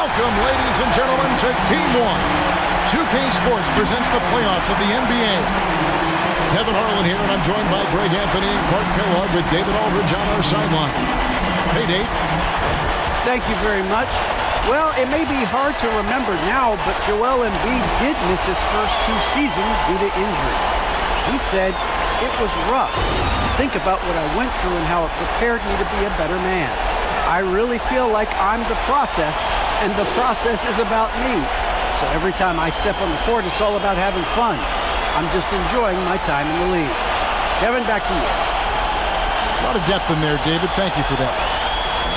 Welcome, ladies and gentlemen, to Game 1. 2K Sports presents the playoffs of the NBA. Kevin Harlan here, and I'm joined by Greg Anthony and Clark Kellogg with David Aldridge on our sideline. Hey, Dave. Thank you very much. Well, it may be hard to remember now, but Joel Embiid did miss his first 2 seasons due to injuries. He said, "It was rough. Think about what I went through and how it prepared me to be a better man. I really feel like I'm the process, and the process is about me. So every time I step on the court, it's all about having fun. I'm just enjoying my time in the league." Kevin, back to you. A lot of depth in there, David. Thank you for that.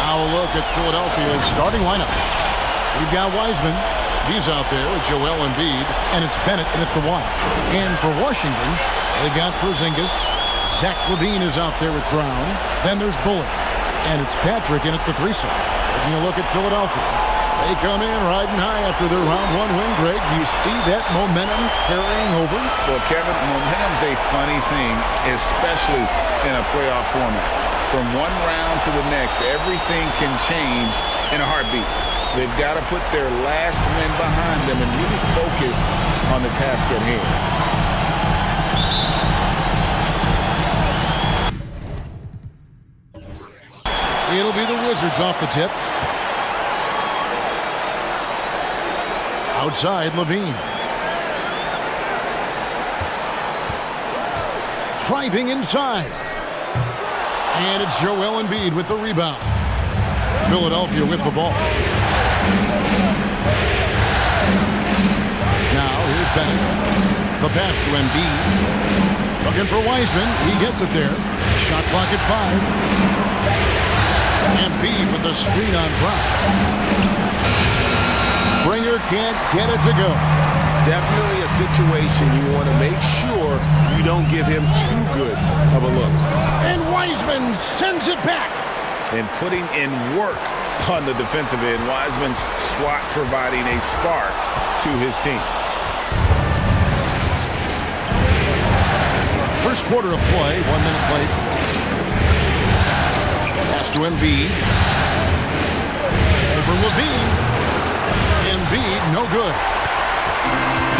Now a look at Philadelphia's starting lineup. We've got Wiseman. He's out there with Joel Embiid, and it's Bennett in at the 1. And for Washington, they've got Porzingis. Zach LaVine is out there with Brown. Then there's Bullock. And it's Patrick in at the 3 side. Taking a look at Philadelphia. They come in riding high after their round 1 win, Greg. Do you see that momentum carrying over? Well, Kevin, momentum's a funny thing, especially in a playoff format. From one round to the next, everything can change in a heartbeat. They've got to put their last win behind them and really focus on the task at hand. It'll be the Wizards off the tip. Outside, LaVine. Driving inside. And it's Joel Embiid with the rebound. Philadelphia with the ball. Now, here's Bennett. The pass to Embiid. Looking for Wiseman. He gets it there. Shot clock at 5. Embiid with the screen on Brown. Springer can't get it to go. Definitely a situation you want to make sure you don't give him too good of a look. And Wiseman sends it back. And putting in work on the defensive end. Wiseman's swat providing a spark to his team. First quarter of play, 1 minute played. Pass to Embiid. Over LaVine. Embiid, no good.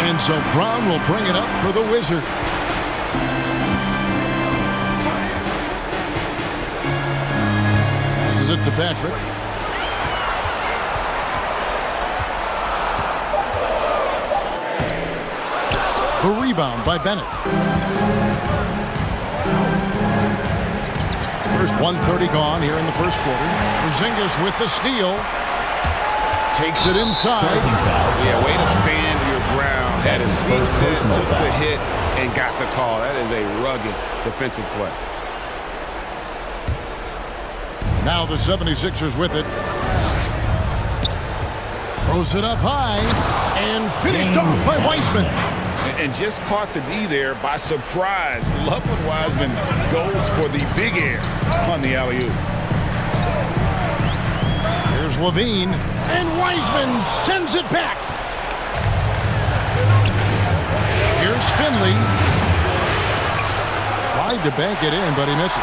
And so Brown will bring it up for the Wizards. Passes it to Patrick. The rebound by Bennett. First 1:30 gone here in the first quarter. Porzingis with the steal. Takes it inside. Yeah, way to stand your ground. Had his feet set, took the hit, and got the call. That is a rugged defensive play. Now the 76ers with it. Throws it up high. And finished off by Wiseman. And just caught the D there by surprise. Love when Wiseman goes for the big air on the alley-oop. Here's LaVine. And Wiseman sends it back. Here's Finley. Tried to bank it in, but he misses.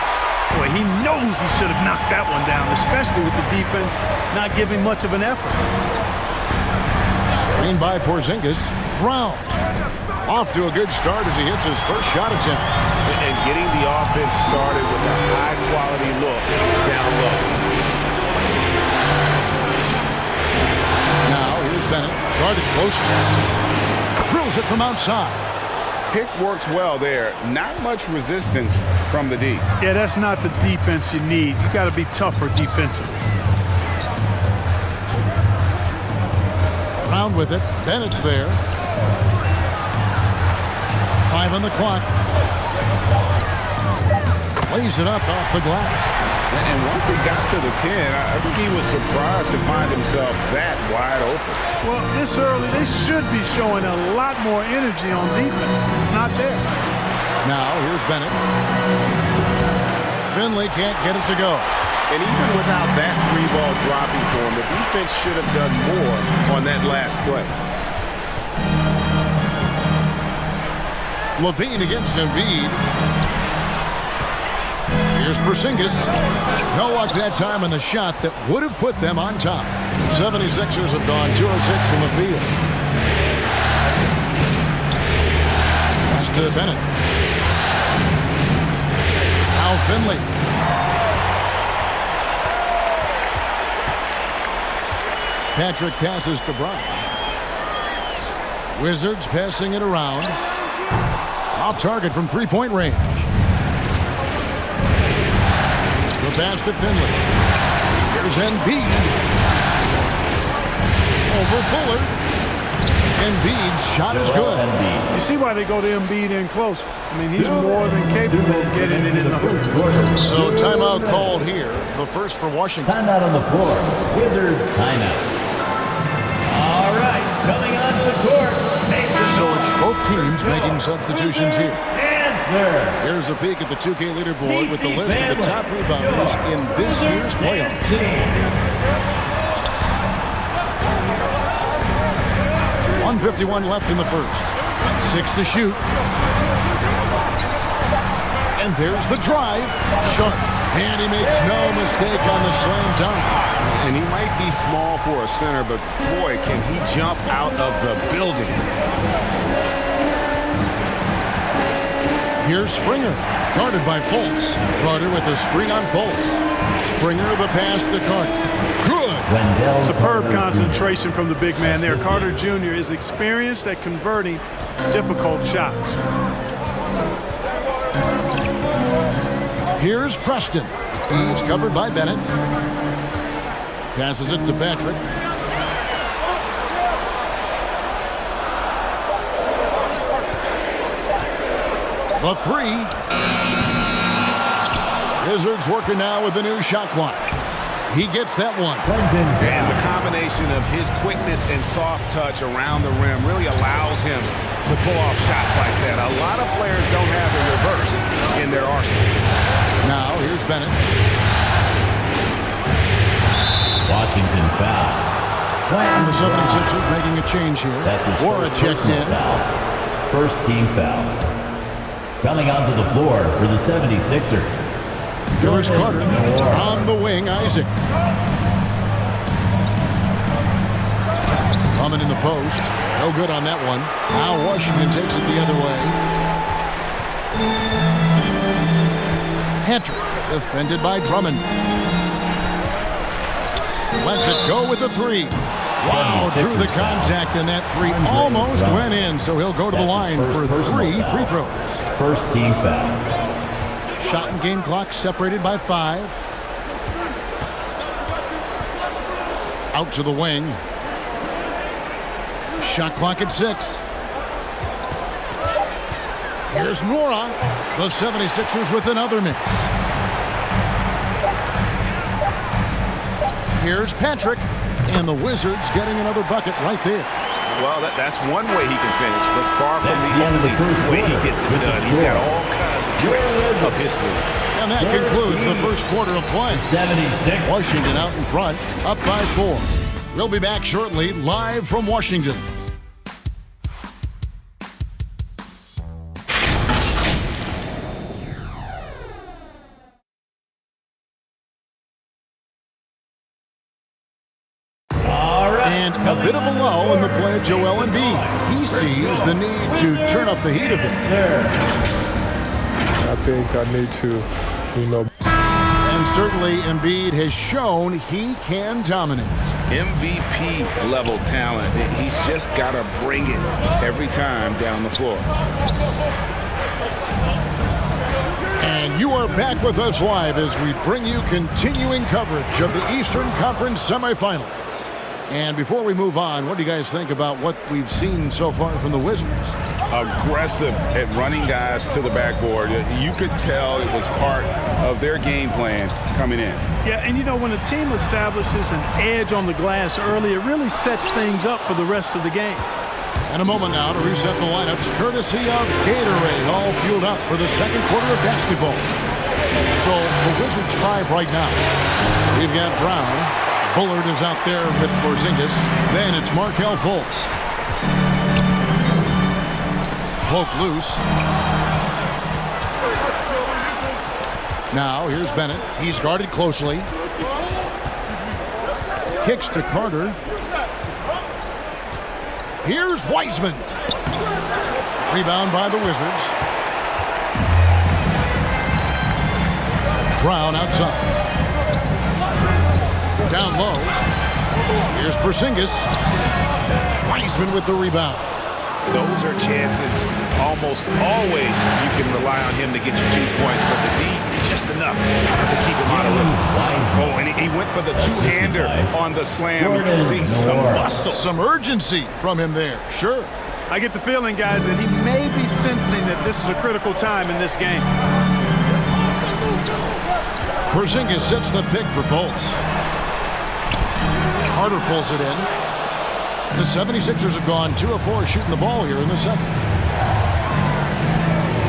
Boy, he knows he should have knocked that one down, especially with the defense not giving much of an effort. Screened by Porzingis. Brown. Off to a good start as he hits his first shot attempt. And getting the offense started with a high-quality look down low. Now, here's Bennett. Guarded closely. Drills it from outside. Pick works well there. Not much resistance from the D. Yeah, that's not the defense you need. You got to be tougher defensively. Brown with it. Bennett's there. 5 on the clock. Lays it up off the glass. And once he got to the 10, I think he was surprised to find himself that wide open. Well, this early, they should be showing a lot more energy on defense. It's not there. Now, here's Bennett. Finley can't get it to go. And even without that 3-ball dropping for him, the defense should have done more on that last play. LaVine against Embiid. Here's Porzingis. No luck that time on the shot that would have put them on top. The 76ers have gone 2 of 6 from the field. Pass to Bennett. Now Finley. Patrick passes to Brown. Wizards passing it around. Off target from three-point range. The pass to Finley. Here's Embiid. Over Bullard. Embiid's shot is good. You see why they go to Embiid in close. I mean, he's more than capable of getting it in the hoop. So timeout called here. The first for Washington. Timeout on the floor. Wizards timeout. All right, coming onto the court. So it's both teams making substitutions here. Answer. Here's a peek at the 2K leaderboard with the list of the top rebounders in this year's playoffs. 1:51 left in the first. 6 to shoot. And there's the drive. Sharp. And he makes no mistake on the slam dunk. And he might be small for a center, but boy, can he jump out of the building. Here's Springer, guarded by Fultz. Carter with a screen on Fultz. Springer the pass to Carter. Good. Superb concentration from the big man there. Carter Jr. is experienced at converting difficult shots. Here's Preston. He's covered by Bennett. Passes it to Patrick. The three. Wizards working now with the new shot clock. He gets that one. And the combination of his quickness and soft touch around the rim really allows him to pull off shots like that. A lot of players don't have the reverse in their arsenal. Now here's Bennett. Washington foul. And the 76ers making a change here. That's his Wara first checks personal in. foul. First team foul. Coming onto the floor for the 76ers. Here's Carter. On the wing, Isaac. Coming in the post. No good on that one. Now Washington takes it the other way. Hunter defended by Drummond. Lets it go with the three. Wow, drew the contact, and that three almost went in, so he'll go to the line for 3 free throws. First team foul. Shot and game clock separated by 5. Out to the wing. Shot clock at 6. Here's Nora. The 76ers with another miss. Here's Patrick. And the Wizards getting another bucket right there. Well, that's one way he can finish, but far from the only way he gets it done. He's got all kinds of tricks up his sleeve. And that concludes the first quarter of play. 76. Washington out in front, up by 4. We'll be back shortly, live from Washington. A bit of a lull in the play of Joel Embiid. He sees the need to turn up the heat a bit. I think I need to, And certainly Embiid has shown he can dominate. MVP level talent. He's just got to bring it every time down the floor. And you are back with us live as we bring you continuing coverage of the Eastern Conference semifinals. And before we move on, what do you guys think about what we've seen so far from the Wizards? Aggressive at running guys to the backboard. You could tell it was part of their game plan coming in. Yeah, and when a team establishes an edge on the glass early, it really sets things up for the rest of the game. And a moment now to reset the lineups, courtesy of Gatorade, all fueled up for the second quarter of basketball. So the Wizards 5 right now. We've got Brown. Bullard is out there with Porzingis. Then it's Markelle Fultz. Poke loose. Now, here's Bennett. He's guarded closely. Kicks to Carter. Here's Wiseman. Rebound by the Wizards. Brown outside. Down low. Here's Porzingis. Wiseman with the rebound. Those are chances. Almost always you can rely on him to get you 2 points, but the D, just enough to keep him out of it. Oh, and he went for the two-hander on the slam. You see some muscle. Some urgency from him there. Sure. I get the feeling, guys, that he may be sensing that this is a critical time in this game. Porzingis sets the pick for Fultz. Carter pulls it in. The 76ers have gone 2 of 4 shooting the ball here in the second.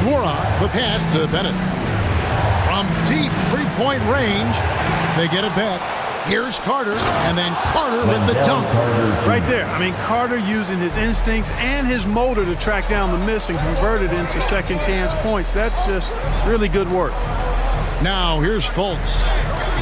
Moran, the pass to Bennett. From deep three-point range, they get it back. Here's Carter, and then Carter with the dunk. Right there. I mean, Carter using his instincts and his motor to track down the miss and convert it into second chance points. That's just really good work. Now, here's Fultz.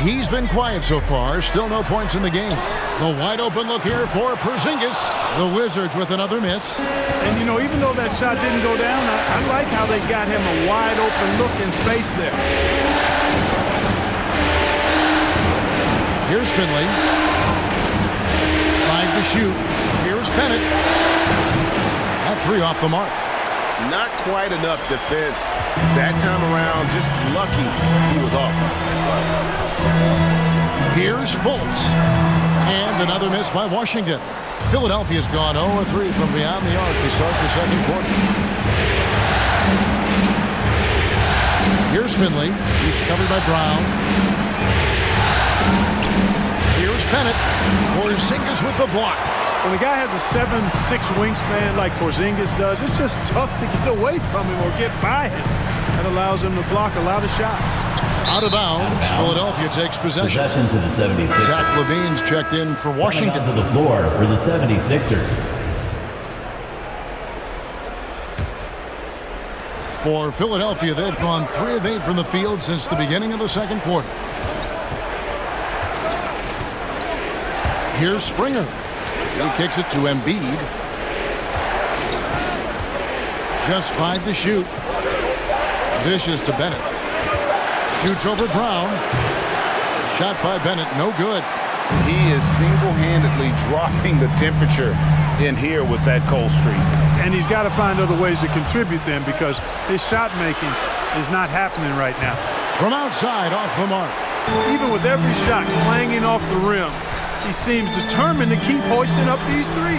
He's been quiet so far. Still no points in the game. The wide open look here for Porzingis. The Wizards with another miss. And, you know, even though that shot didn't go down, I like how they got him a wide open look in space there. Here's Finley. 5 to shoot. Here's Bennett. That 3 off the mark. Not quite enough defense that time around. Just lucky he was off. Here's Fultz. And another miss by Washington. Philadelphia's gone 0-3 from beyond the arc to start the second quarter. Here's Finley. He's covered by Brown. Here's Bennett. Porzingis with the block. When a guy has a 7'6" wingspan like Porzingis does, it's just tough to get away from him or get by him. That allows him to block a lot of shots. Out of bounds. Philadelphia takes possession. Possession to the 76ers. Zach LaVine's checked in for Washington. Coming onto the floor for the 76ers. For Philadelphia, they've gone 3 of 8 from the field since the beginning of the second quarter. Here's Springer. He kicks it to Embiid. Just 5 to shoot. Dishes to Bennett. Shoots over Brown. Shot by Bennett, no good. He is single-handedly dropping the temperature in here with that cold streak. And he's got to find other ways to contribute then, because his shot making is not happening right now. From outside, off the mark. Even with every shot clanging off the rim, he seems determined to keep hoisting up these 3.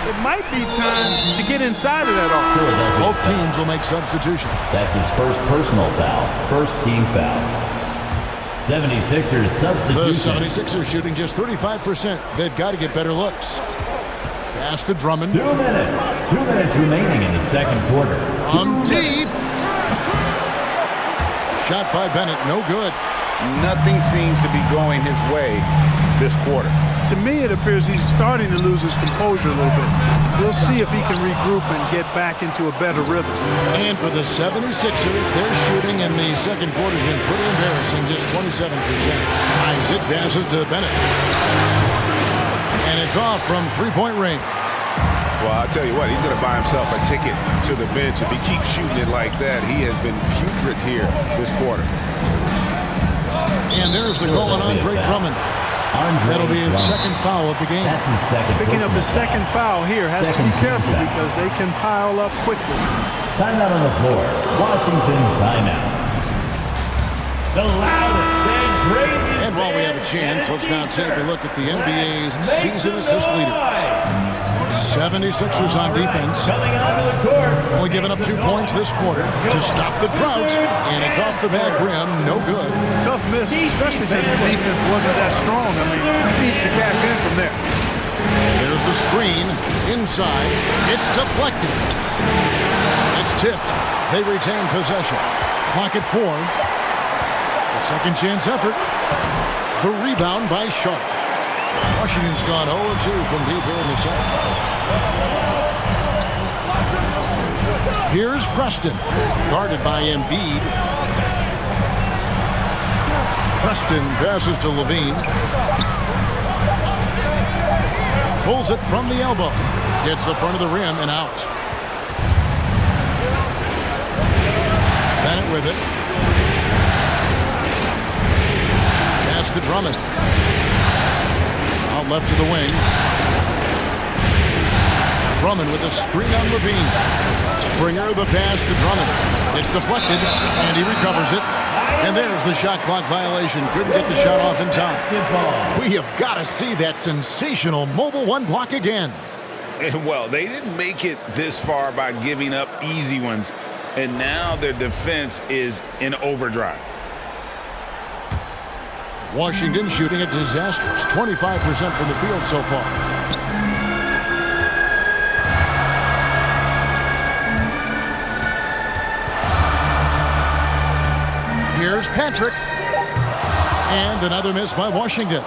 It might be time to get inside of that arc. Both teams will make substitutions. That's his first personal foul. First team foul. 76ers substitution. The 76ers shooting just 35%. They've got to get better looks. Pass to Drummond. 2 minutes. 2 minutes remaining in the second quarter. Deep. Shot by Bennett, no good. Nothing seems to be going his way this quarter. To me, it appears he's starting to lose his composure a little bit. We'll see if he can regroup and get back into a better rhythm. And for the 76ers, their shooting in the second quarter has been pretty embarrassing, just 27%. Isaac passes to Bennett. And it's off from three-point range. Well, I'll tell you what, he's going to buy himself a ticket to the bench. If he keeps shooting it like that, he has been putrid here this quarter. And there's the goal on Andre Drummond. That'll be his second foul of the game. That's his second. Picking up his second foul here. Has to be careful foul. because they can pile up quickly. Timeout on the floor. Washington timeout. The loudest and craziest. And while we have a chance, let's now take a look at the NBA's season assist leaders. 76ers on defense. Coming onto the court. Only giving up 2 points this quarter to stop the drought. And it's off the back rim. No good. Tough miss, especially since the defense wasn't that strong. I mean, he needs to cash in from there. There's the screen. Inside. It's deflected. It's tipped. They retain possession. Clock at 4. The second chance effort. The rebound by Sharp. Washington's gone 0-2 from deep here in the second. Here's Preston, guarded by Embiid. Preston passes to Levine. Pulls it from the elbow. Gets the front of the rim and out. Bennett with it. Pass to Drummond. Out left to the wing. Drummond with a screen on Levine. Springer the pass to Drummond. It's deflected, and he recovers it. And there's the shot clock violation. Couldn't get the shot off in time. We have got to see that sensational mobile one block again. Well, they didn't make it this far by giving up easy ones, and now their defense is in overdrive. Washington shooting a disastrous 25% from the field so far. Here's Patrick. And another miss by Washington.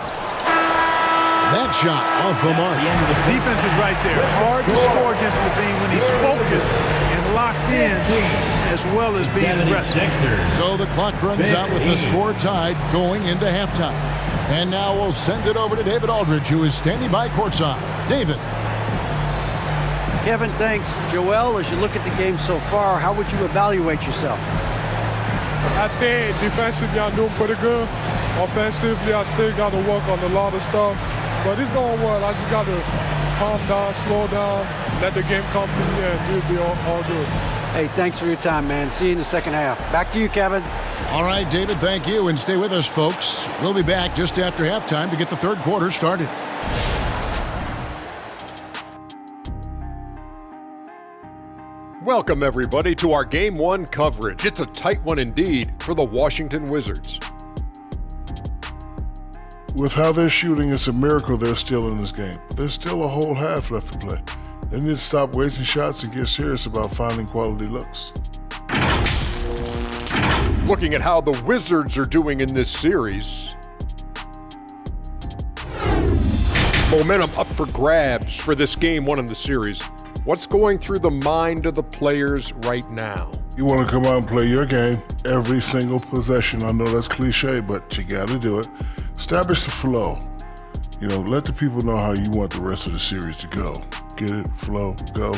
That shot off the mark. Defense is right there. Hard to score against Levine when he's focused and locked in, as well as being aggressive. So the clock runs out with the score tied going into halftime. And now we'll send it over to David Aldridge, who is standing by courtside. David. Kevin, thanks. Joel, as you look at the game so far, how would you evaluate yourself? I think defensively I'm doing pretty good. Offensively, I still got to work on a lot of stuff. But it's going well. I just got to calm down, slow down, let the game come to me, and we'll be all good. Hey, thanks for your time, man. See you in the second half. Back to you, Kevin. All right, David, thank you. And stay with us, folks. We'll be back just after halftime to get the third quarter started. Welcome, everybody, to our Game 1 coverage. It's a tight one indeed for the Washington Wizards. With how they're shooting, it's a miracle they're still in this game. There's still a whole half left to play. They need to stop wasting shots and get serious about finding quality looks. Looking at how the Wizards are doing in this series. Momentum up for grabs for this Game 1 in the series. What's going through the mind of the players right now? You want to come out and play your game every single possession. I know that's cliche, but you got to do it. Establish the flow. You know, let the people know how you want the rest of the series to go. Get it? Flow, go.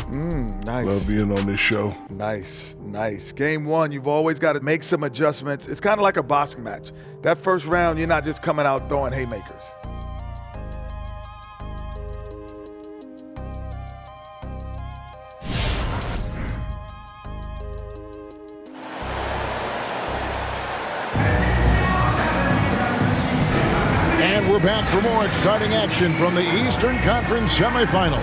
Nice. Love being on this show. Nice, nice. Game 1, you've always got to make some adjustments. It's kind of like a boxing match. That first round, you're not just coming out throwing haymakers. And we're back for more exciting action from the Eastern Conference semifinal.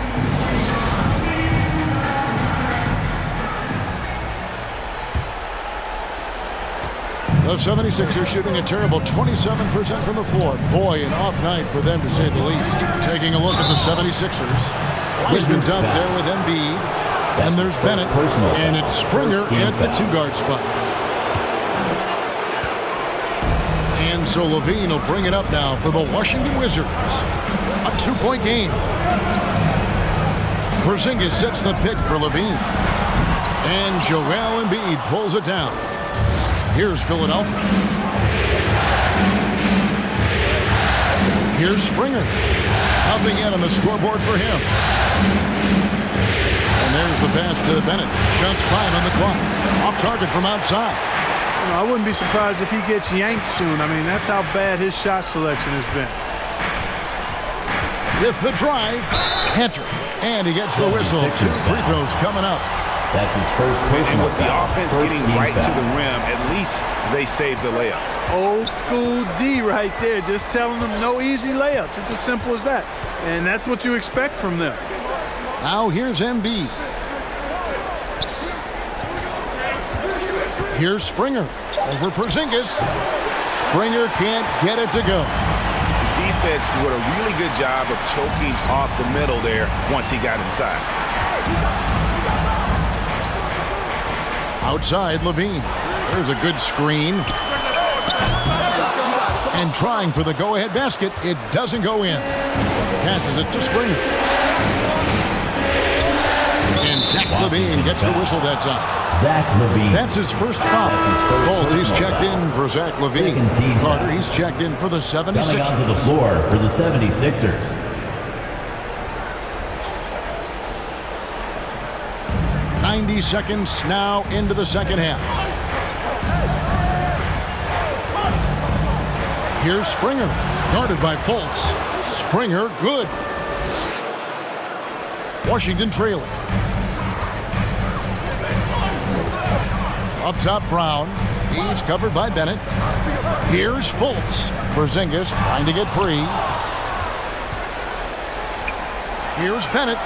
The 76ers shooting a terrible 27% from the floor. Boy, an off night for them to say the least. Taking a look at the 76ers. Wiseman's out there with Embiid. And there's Bennett. And it's Springer at the two-guard spot. And so Levine will bring it up now for the Washington Wizards. A 2-point game. Porzingis sets the pick for Levine. And Joel Embiid pulls it down. Here's Philadelphia. Here's Springer. Nothing yet on the scoreboard for him. And there's the pass to Bennett. Just 5 on the clock. Off target from outside. You know, I wouldn't be surprised if he gets yanked soon. I mean, that's how bad his shot selection has been. With the drive, Hunter. And he gets the whistle. 2 free throws coming up. That's his first And personal with the foul. offense First getting team right to foul. the rim, at least they saved the layup. Old school D right there, just telling them no easy layups. It's as simple as that. And that's what you expect from them. Now here's Embiid. Here's Springer. Over Porzingis. Springer can't get it to go. The defense did a really good job of choking off the middle there once he got inside. Outside, Levine. There's a good screen. And trying for the go-ahead basket. It doesn't go in. Passes it to Springer. And Zach Levine gets the whistle that time. Zach LaVine. That's his first foul. Fultz, he's checked in for Zach LaVine. Carter, he's checked in for the 76ers. Coming onto the floor for the 76ers. 90 seconds now into the second half. Here's Springer, guarded by Fultz. Springer, good. Washington trailing. Up top, Brown. He's covered by Bennett. Here's Fultz. Porzingis trying to get free. Here's Bennett.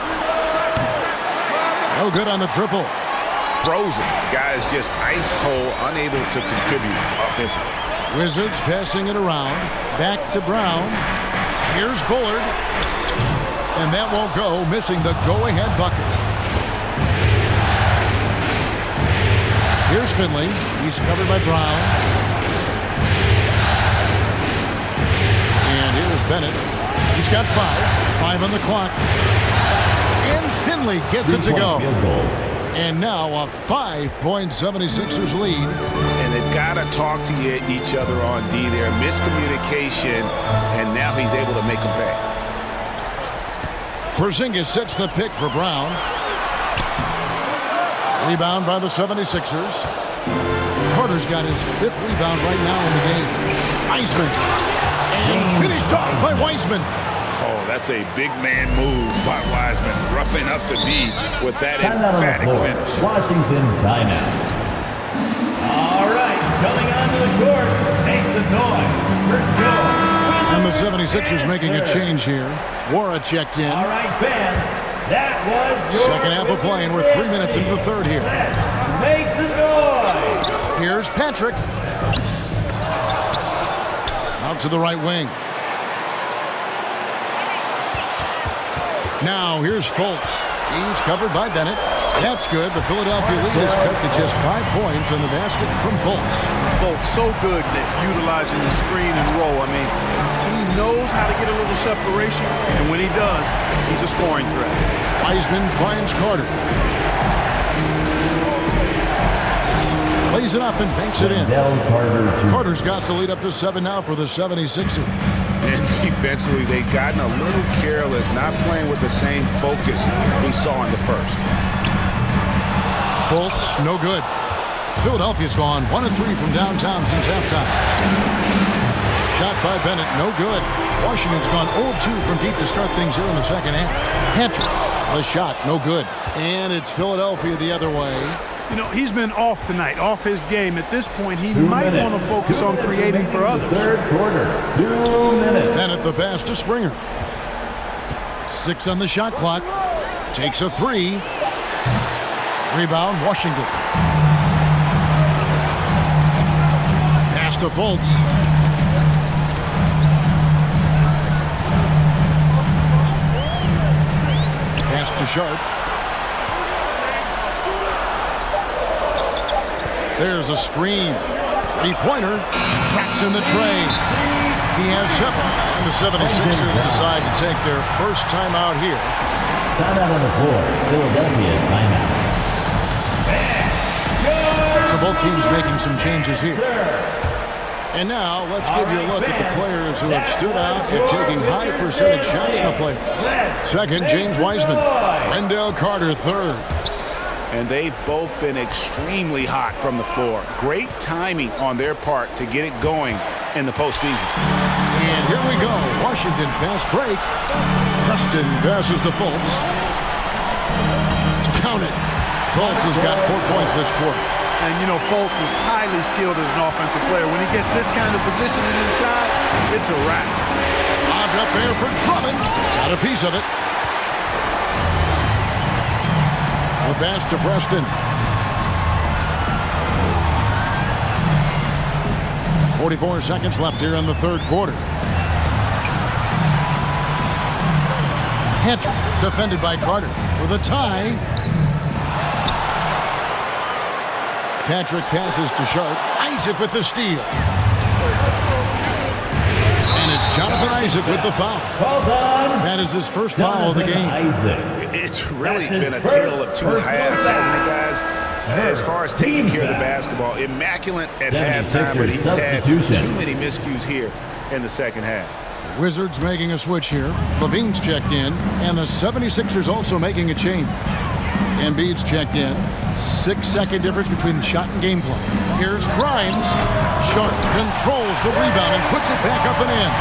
No good on the triple. Frozen. Guys just ice cold, unable to contribute offensively. Wizards passing it around. Back to Brown. Here's Bullard. And that won't go, missing the go-ahead bucket. Here's Finley. He's covered by Brown. And here's Bennett. He's got 5 on the clock. And Finley gets it to go. And now a 5-point 76ers lead. And they've got to talk to each other on D there. Miscommunication, and now he's able to make them pay. Porzingis sets the pick for Brown. Rebound by the 76ers. Carter's got his 5th rebound right now in the game. Wiseman. And finished off by Wiseman. Oh, that's a big man move by Wiseman. Roughing up the D with that emphatic finish. Washington timeout. All right, coming onto the court, makes the noise. And the 76ers making a change here. Wara checked in. All right, fans, that was your second half of play, and we're 3 minutes into the third here. Makes the noise. Here's Patrick. Out to the right wing. Now here's Fultz. He's covered by Bennett. That's good. The Philadelphia lead is cut to just 5 points on the basket from Fultz. Fultz so good at utilizing the screen and roll. I mean, he knows how to get a little separation, and when he does, he's a scoring threat. Wiseman finds Carter. Plays it up and banks it in. Carter's got the lead up to 7 now for the 76ers. And defensively, they've gotten a little careless, not playing with the same focus we saw in the first. Fultz, no good. Philadelphia's gone 1 of 3 from downtown since halftime. Shot by Bennett, no good. Washington's gone 0 of 2 from deep to start things here in the second half. Patrick, the shot, no good. And it's Philadelphia the other way. You know, he's been off tonight, off his game. At this point, he might want to focus on creating for others. Third quarter, 2 minutes. Bennett the pass to Springer. 6 on the shot clock. Takes a 3. Rebound, Washington. Pass to Fultz. Pass to Sharp. There's a screen. 3-pointer. Traps in the tray. He has 7. And the 76ers decide to take their first timeout here. Timeout on the floor. Philadelphia timeout. So both teams making some changes here. And now let's give you a look at the players who have stood out at taking high percentage shots in the playoffs. Second, James Wiseman. Wendell Carter, third. And they've both been extremely hot from the floor. Great timing on their part to get it going in the postseason. And here we go. Washington fast break. Preston passes to Fultz. Count it. Fultz has got 4 points this quarter. And, you know, Fultz is highly skilled as an offensive player. When he gets this kind of positioning inside, it's a wrap. Lobbed up there for Drummond. Got a piece of it. The pass to Preston. 44 seconds left here in the third quarter. Patrick defended by Carter for the tie. Patrick passes to Sharp. Isaac with the steal. And it's Jonathan Isaac with the foul. That is his first foul of the game. It's really been a tale of two halves, hasn't it, guys? As far as taking care of the basketball, immaculate at halftime, but he's had too many miscues here in the second half. Wizards making a switch here. Levine's checked in, and the 76ers also making a change. Embiid's checked in. 6-second difference between the shot and game play. Here's Grimes. Sharp controls the rebound and puts it back up and in.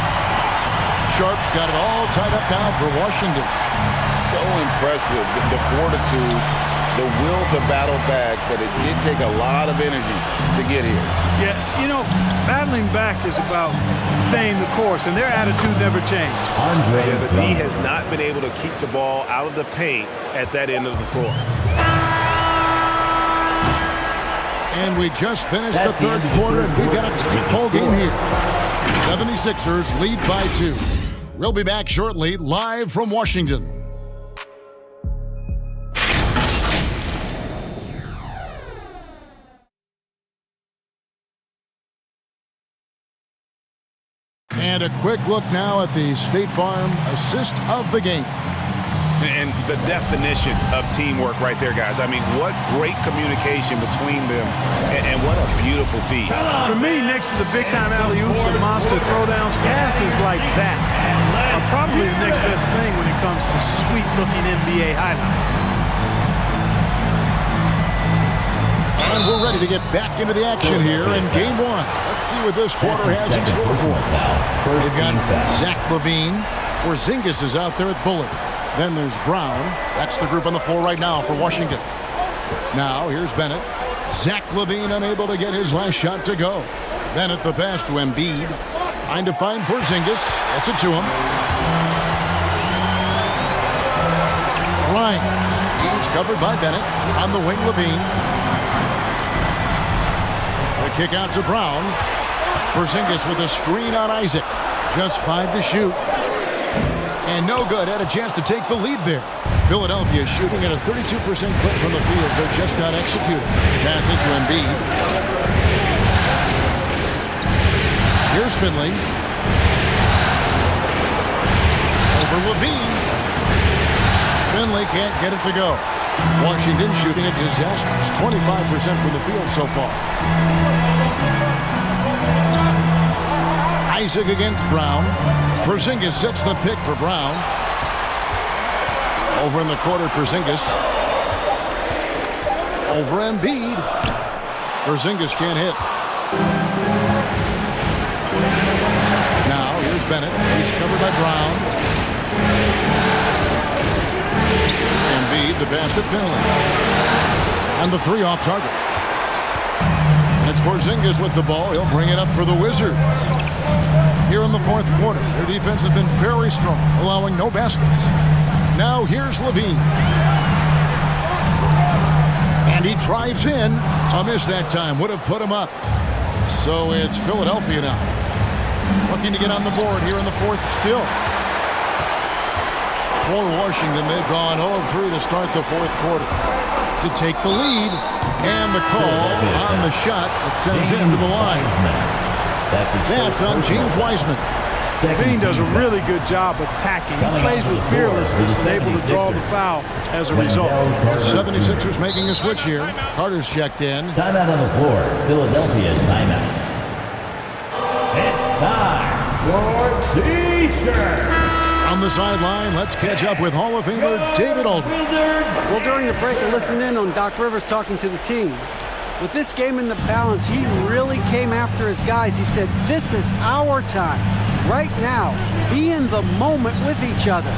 Sharp's got it all tied up now for Washington. So impressive, the fortitude, the will to battle back, but it did take a lot of energy to get here. Yeah, you know, battling back is about staying the course, and their attitude never changed. Yeah, the D has not been able to keep the ball out of the paint at that end of the floor. And we just finished the third quarter, and we've got a tight ball game here. 76ers lead by 2. We'll be back shortly, live from Washington. And a quick look now at the State Farm assist of the game. And the definition of teamwork right there, guys. I mean, what great communication between them, and what a beautiful feed. For me, next to the big-time alley-oops and monster throwdowns, passes like that are probably the next best thing when it comes to sweet-looking NBA highlights. And we're ready to get back into the action here in Game 1. Let's see what this quarter has in store for us. We've got Zach LaVine. Porzingis is out there at Bullard. Then there's Brown. That's the group on the floor right now for Washington. Now, here's Bennett. Zach LaVine unable to get his last shot to go. Bennett the pass to Embiid. Trying to find Porzingis. Gets it to him. Ryan. He's covered by Bennett. On the wing, LaVine. The kick out to Brown. Porzingis with a screen on Isaac. Just 5 to shoot. And no good. Had a chance to take the lead there. Philadelphia shooting at a 32% clip from the field. They're just not executing. Pass it to Embiid. Here's Finley. Over LaVine. Finley can't get it to go. Washington shooting a disastrous 25% from the field so far. Isaac against Brown. Porzingis sets the pick for Brown. Over in the corner, Porzingis. Over Embiid. Porzingis can't hit. Now, here's Bennett. He's covered by Brown. Embiid, the pass to Finley. And the 3 off target. And it's Porzingis with the ball. He'll bring it up for the Wizards. Here in the fourth quarter, their defense has been very strong, allowing no baskets. Now here's LaVine. And he drives in. A miss that time. Would have put him up. So it's Philadelphia now. Looking to get on the board here in the fourth still. For Washington, they've gone 0 of 3 to start the fourth quarter. To take the lead. And the call on the shot that sends him to the line. That's on James Wiseman. LaVine does a really good job attacking. He plays with fearlessness and able to draw the foul as a result. The 76ers making a switch here. Carter's checked in. Timeout on the floor. Philadelphia timeout. It's time for T-shirt. On the sideline, let's catch up with Hall of Famer David Aldridge. Well, during the break, I listened in on Doc Rivers talking to the team. With this game in the balance, he really came after his guys. He said, this is our time. Right now, be in the moment with each other.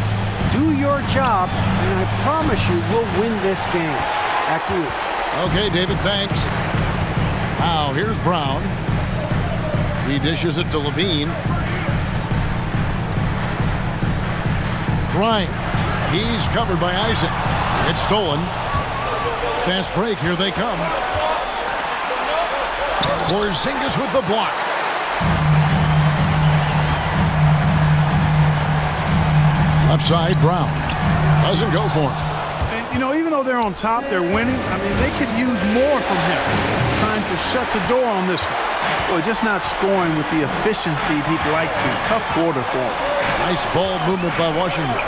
Do your job, and I promise you we'll win this game. Back to you. Okay, David, thanks. Now, here's Brown. He dishes it to LaVine. Grimes. He's covered by Isaac. It's stolen. Fast break. Here they come. Porzingis with the block. Left side, Brown. Doesn't go for him. And, you know, even though they're on top, they're winning. I mean, they could use more from him. Trying to shut the door on this one. Well, just not scoring with the efficiency he'd like to. Tough quarter for him. Nice ball movement by Washington.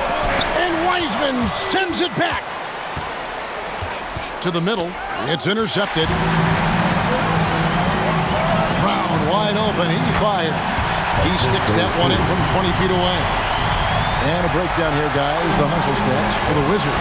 And Wiseman sends it back. to the middle. It's intercepted. Brown wide open. He fires. He sticks that one in from 20 feet away. And a breakdown here, guys. The hustle stats for the Wizards.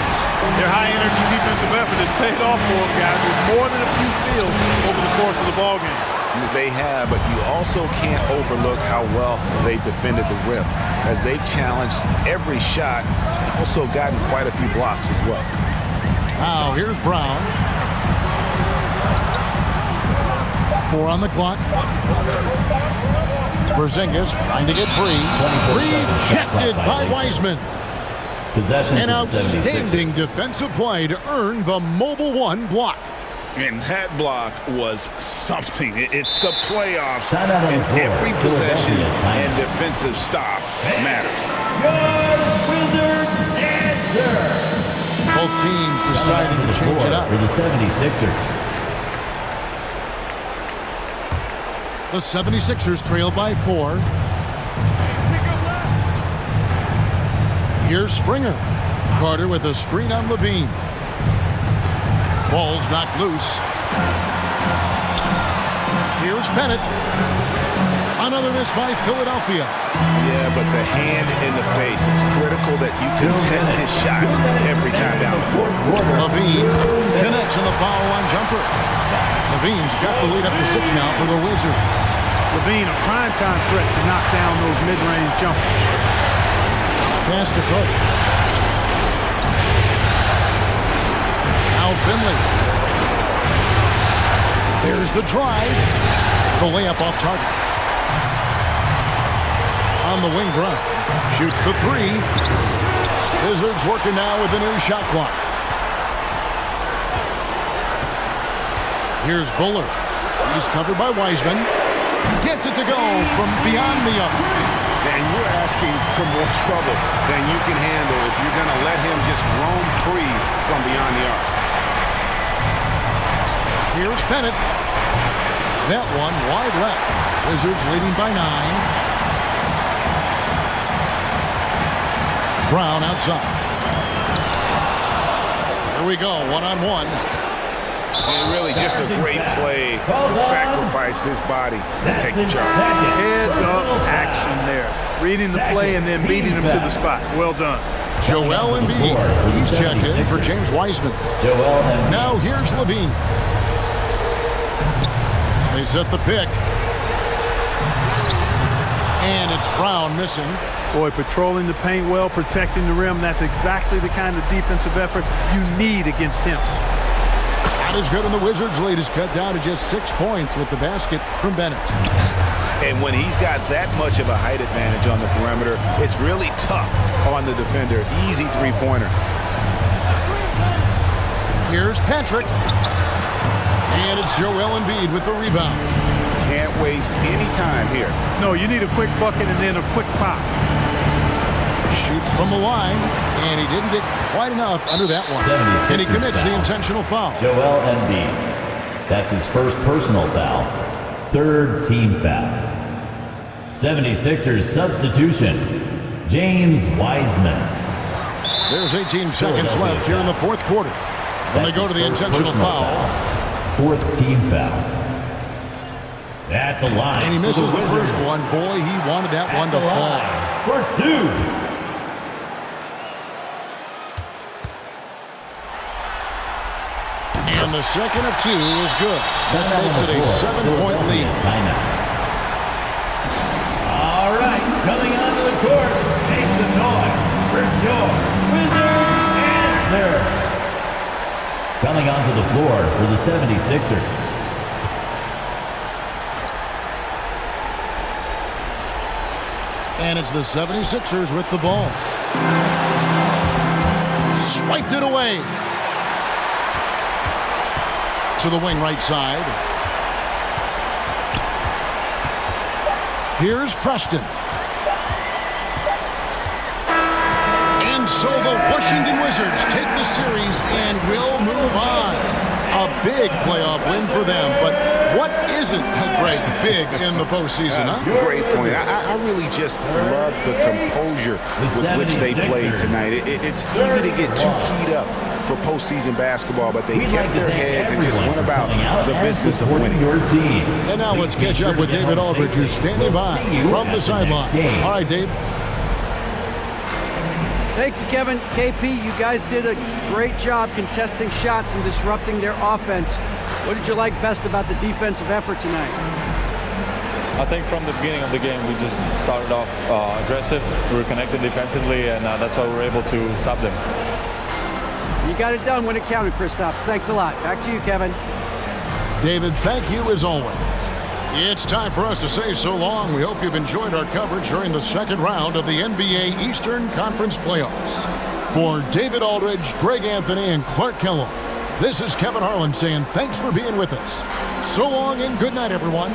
Their high-energy defensive effort has paid off for them, guys, with more than a few steals over the course of the ballgame. They have, but you also can't overlook how well they've defended the rim, as they've challenged every shot and also gotten quite a few blocks as well. Now, here's Brown. 4 on the clock. Porzingis trying to get free. Rejected by Wiseman. Possession An to the 76ers. outstanding defensive play to earn the Mobile One block. And that block was something. It's the playoffs, Timeout on the and floor. every possession Philadelphia and timeout. defensive stop matters. Good Wizards answer. Both teams deciding to change it up. For the 76ers. The 76ers trail by 4. Here's Springer. Carter with a screen on Levine. Ball's knocked loose. Here's Bennett. Another miss by Philadelphia. Yeah, but the hand in the face, it's critical that you contest his shots every time down the floor. Levine connects on the foul-line jumper. Levine's got the lead up to 6 now for the Wizards. Levine, a primetime threat to knock down those mid-range jumpers. Pass to Cook. Now Finley. There's the drive. The layup off target. On the wing Brown. Shoots the 3. Wizards working now with the new shot clock. Here's Buller. He's covered by Wiseman. Gets it to go from beyond the arc. And you're asking for more trouble than you can handle if you're going to let him just roam free from beyond the arc. Here's Bennett. That one wide left. Wizards leading by 9. Brown outside. Here we go, one-on-one. And really just a great play to sacrifice his body and take the charge. Heads-up action there. Reading the play and then beating him to the spot. Well done. Joel Embiid. He's checked in for James Wiseman. Joel Embiid. Now here's Levine. They set the pick. And it's Brown missing. Boy, patrolling the paint well, protecting the rim. That's exactly the kind of defensive effort you need against him. Shot is good, and the Wizards' lead is cut down to just 6 points with the basket from Bennett. And when he's got that much of a height advantage on the perimeter, it's really tough on the defender. Easy three-pointer. Here's Patrick. And it's Joel Embiid with the rebound. Can't waste any time here. No, you need a quick bucket and then a quick pop. Shoots from the line, and he didn't get quite enough under that one. And he commits the intentional foul. Joel Embiid. That's his first personal foul. Third team foul. 76ers substitution. James Wiseman. There's 18 seconds left here in the fourth quarter. When they go to the intentional foul. Fourth team foul. At the line. And he misses the first one. Boy, he wanted that one to fall. For 2. And the second of 2 is good. That makes it a 7-point lead. All right, coming onto the court, makes the noise for your Wizards answer. Coming onto the floor for the 76ers. And it's the 76ers with the ball. Swiped it away. To the wing right side. Here's Preston. And so the Washington Wizards take the series and will move on. A big playoff win for them, but what isn't a great big in the postseason, huh? Great point. I really just love the composure with which they played tonight. It's easy to get too keyed up for postseason basketball, but they kept their heads and just went about the business of winning. Your team. And now let's catch up with David Aldridge, who's standing by from the sideline. All right, Dave. Thank you, Kevin. KP, you guys did a great job contesting shots and disrupting their offense. What did you like best about the defensive effort tonight? I think from the beginning of the game, we just started off aggressive. We were connected defensively, and that's why we were able to stop them. You got it done when it counted, Kristaps. Thanks a lot. Back to you, Kevin. David, thank you as always. It's time for us to say so long. We hope you've enjoyed our coverage during the second round of the NBA Eastern Conference Playoffs. For David Aldridge, Greg Anthony, and Clark Kellogg, this is Kevin Harlan saying thanks for being with us. So long and good night, everyone.